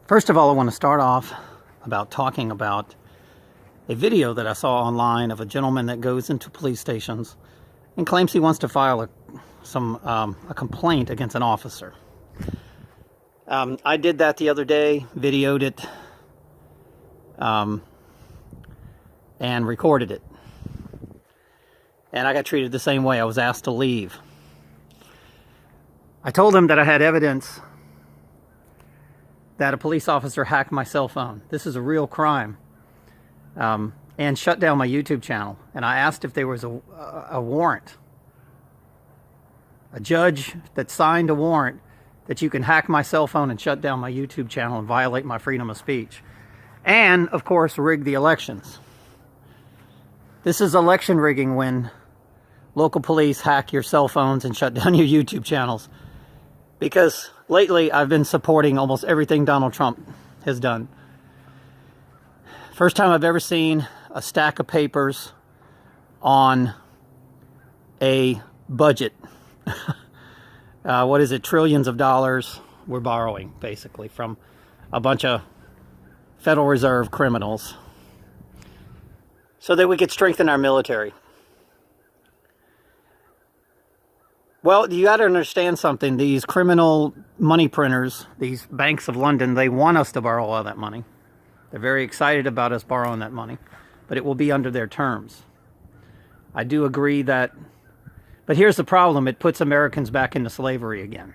First of all, I want to start off about talking about a video that I saw online of a gentleman that goes into police stations and claims he wants to file a complaint against an officer. I did that the other day, videoed it, and recorded it. And I got treated the same way. I was asked to leave. I told him that I had evidence that a police officer hacked my cell phone. This is a real crime. And shut down my YouTube channel. And I asked if there was a warrant. A judge that signed a warrant that you can hack my cell phone and shut down my YouTube channel and violate my freedom of speech. And, of course, rig the elections. This is election rigging when local police hack your cell phones and shut down your YouTube channels. Because lately I've been supporting almost everything Donald Trump has done. First time I've ever seen a stack of papers on a budget. What is it? Trillions of dollars we're borrowing, basically, from a bunch of Federal Reserve criminals so that we could strengthen our military. Well, you got to understand something. These criminal money printers, these banks of London, they want us to borrow all that money. They're very excited about us borrowing that money, but it will be under their terms. I do agree that, but here's the problem. It puts Americans back into slavery again.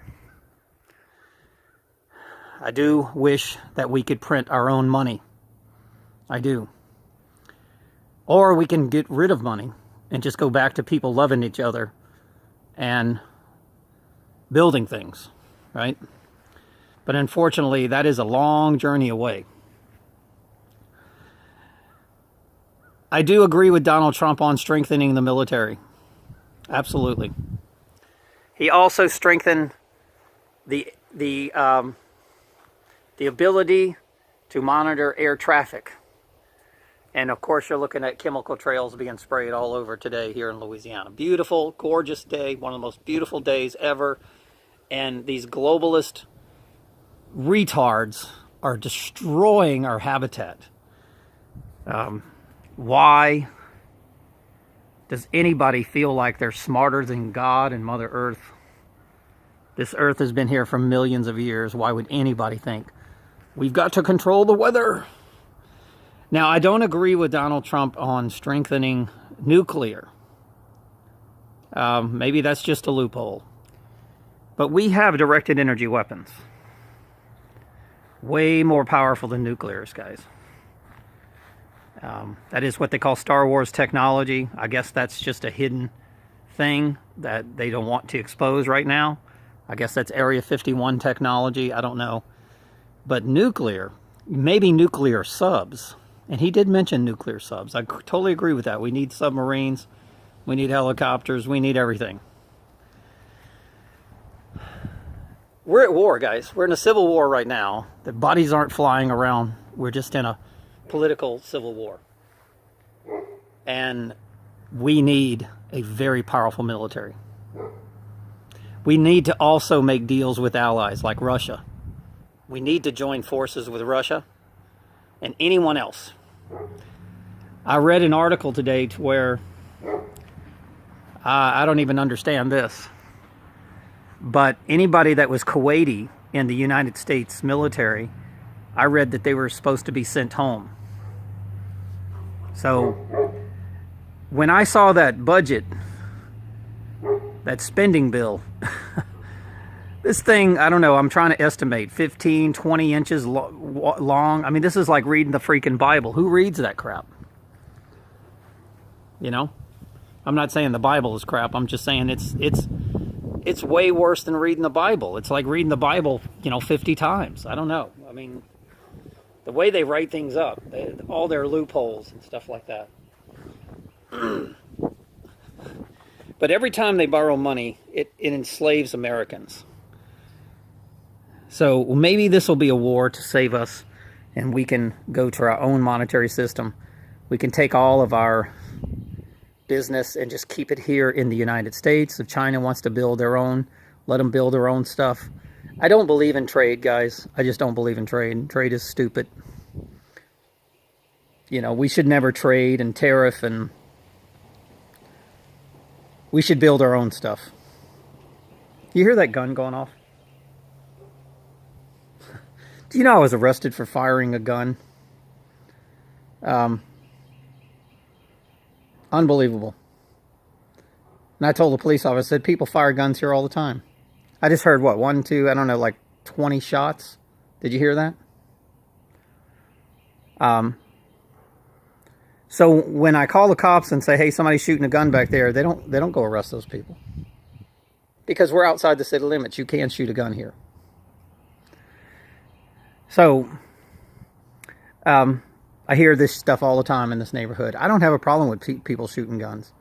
I do wish that we could print our own money. I do. Or we can get rid of money and just go back to people loving each other and building things, right? But unfortunately, that is a long journey away. I do agree with Donald Trump on strengthening the military. Absolutely. He also strengthened the ability to monitor air traffic. And of course, you're looking at chemical trails being sprayed all over today here in Louisiana. Beautiful, gorgeous day, one of the most beautiful days ever. And these globalist retards are destroying our habitat. Why does anybody feel like they're smarter than God and Mother Earth? This earth has been here for millions of years. Why would anybody think we've got to control the weather? Now, I don't agree with Donald Trump on strengthening nuclear. Maybe that's just a loophole. But we have directed energy weapons. Way more powerful than nuclears, guys. That is what they call Star Wars technology. I guess that's just a hidden thing that they don't want to expose right now. I guess that's Area 51 technology. I don't know. But nuclear, maybe nuclear subs. And he did mention nuclear subs. I totally agree with that. We need submarines. We need helicopters. We need everything. We're at war, guys. We're in a civil war right now. The bodies aren't flying around. We're just in a political civil war. And we need a very powerful military. We need to also make deals with allies like Russia. We need to join forces with Russia and anyone else. I read an article today to where I don't even understand this, but anybody that was Kuwaiti in the United States military, I read that they were supposed to be sent home. So when I saw that budget, that spending bill, this thing, I don't know, I'm trying to estimate 15, 20 inches long. I mean, this is like reading the freaking Bible. Who reads that crap? You know? I'm not saying the Bible is crap. I'm just saying it's way worse than reading the Bible. It's like reading the Bible, 50 times. I don't know. I mean, the way they write things up, all their loopholes and stuff like that. But every time they borrow money, it enslaves Americans. So maybe this will be a war to save us, and we can go to our own monetary system. We can take all of our business and just keep it here in the United States. If China wants to build their own, let them build their own stuff. I don't believe in trade, guys. I just don't believe in trade. Trade is stupid. You know, we should never trade and tariff, and we should build our own stuff. You hear that gun going off? Do you know I was arrested for firing a gun? Unbelievable. And I told the police officer, I said, people fire guns here all the time. I just heard, what, 1, 2, I don't know, like 20 shots. Did you hear that? So when I call the cops and say, hey, somebody's shooting a gun back there, they don't go arrest those people. Because we're outside the city limits. You can't shoot a gun here. So, I hear this stuff all the time in this neighborhood. I don't have a problem with people shooting guns.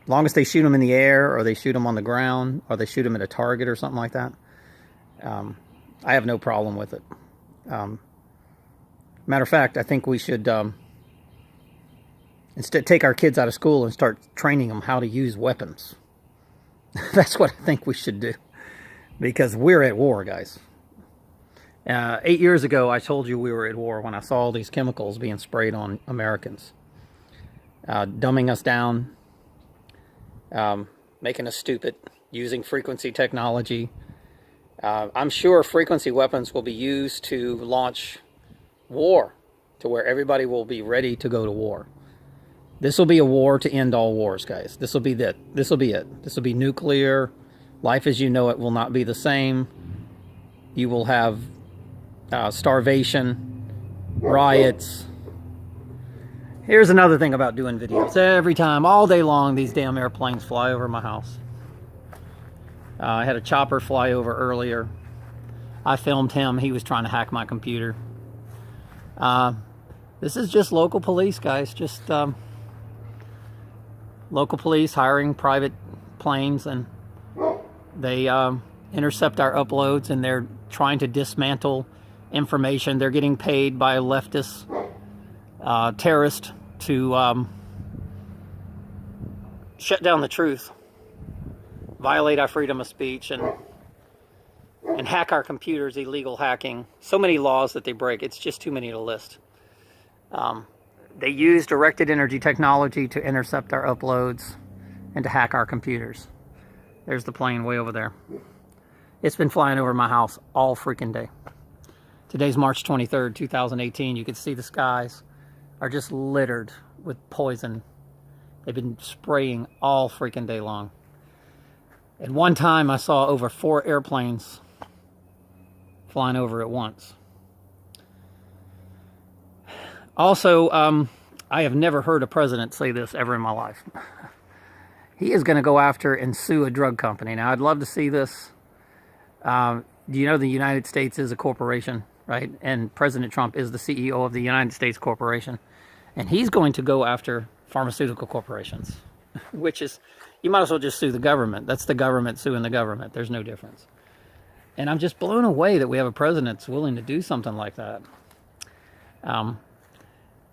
Long as they shoot them in the air, or they shoot them on the ground, or they shoot them at a target or something like that. I have no problem with it. Matter of fact, I think we should instead take our kids out of school and start training them how to use weapons. That's what I think we should do. Because we're at war, guys. 8 years ago, I told you we were at war when I saw all these chemicals being sprayed on Americans. Dumbing us down, making us stupid, using frequency technology. I'm sure frequency weapons will be used to launch war, to where everybody will be ready to go to war. This will be a war to end all wars, guys. This will be it. This will be it. This will be nuclear. Life as you know it will not be the same. You will have starvation, riots. Here's another thing about doing videos. Every time, all day long, these damn airplanes fly over my house. I had a chopper fly over earlier. I filmed him. He was trying to hack my computer. This is just local police, guys. Just local police hiring private planes, and they intercept our uploads, and they're trying to dismantle information. They're getting paid by leftist terrorists to shut down the truth, violate our freedom of speech, and hack our computers, illegal hacking. So many laws that they break. It's just too many to list. They use directed energy technology to intercept our uploads and to hack our computers. There's the plane way over there. It's been flying over my house all freaking day. Today's March 23rd, 2018. You can see the skies are just littered with poison. They've been spraying all freaking day long. At one time, I saw over 4 airplanes flying over at once. Also, I have never heard a president say this ever in my life. He is going to go after and sue a drug company. Now, I'd love to see this. Do you know the United States is a corporation, right? And President Trump is the CEO of the United States Corporation. And he's going to go after pharmaceutical corporations, which is, you might as well just sue the government. That's the government suing the government. There's no difference. And I'm just blown away that we have a president that's willing to do something like that.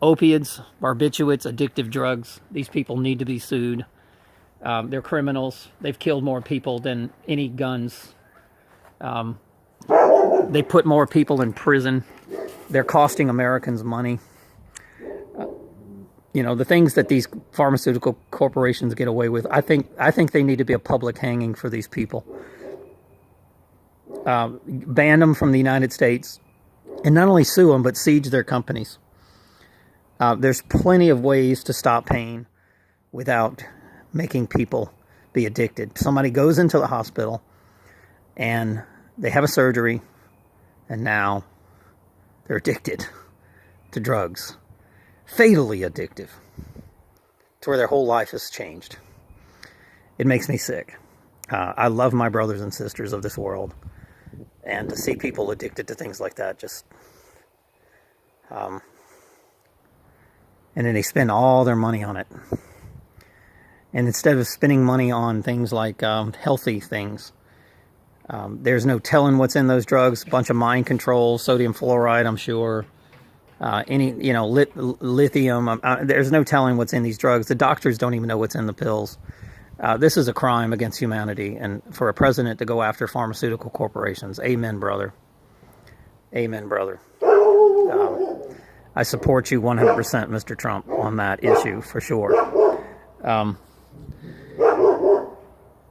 Opiates, barbiturates, addictive drugs. These people need to be sued. They're criminals. They've killed more people than any guns. They put more people in prison. They're costing Americans money. You know, the things that these pharmaceutical corporations get away with, I think they need to be a public hanging for these people. Ban them from the United States, and not only sue them, but siege their companies. There's plenty of ways to stop pain without making people be addicted. Somebody goes into the hospital and they have a surgery, and now they're addicted to drugs. Fatally addictive, to where their whole life has changed. It makes me sick. I love my brothers and sisters of this world, and to see people addicted to things like that, just and then they spend all their money on it. And instead of spending money on things like healthy things, there's no telling what's in those drugs. A bunch of mind control, sodium fluoride, I'm sure. Lithium. There's no telling what's in these drugs. The doctors don't even know what's in the pills. This is a crime against humanity, and for a president to go after pharmaceutical corporations. Amen, brother. Amen, brother. I support you 100%, Mr. Trump, on that issue, for sure. All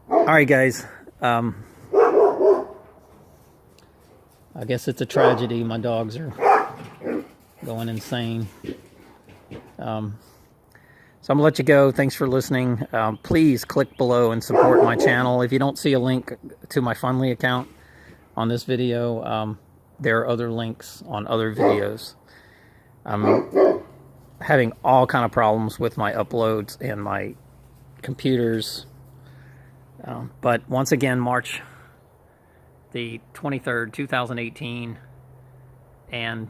right, guys. I guess it's a tragedy. My dogs are going insane. So I'm going to let you go. Thanks for listening. Please click below and support my channel. If you don't see a link to my Fundly account on this video, there are other links on other videos. I'm having all kind of problems with my uploads and my computers. But once again, March the 23rd, 2018, and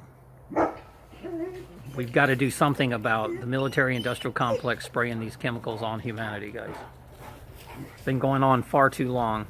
we've got to do something about the military-industrial complex spraying these chemicals on humanity, guys. It's been going on far too long.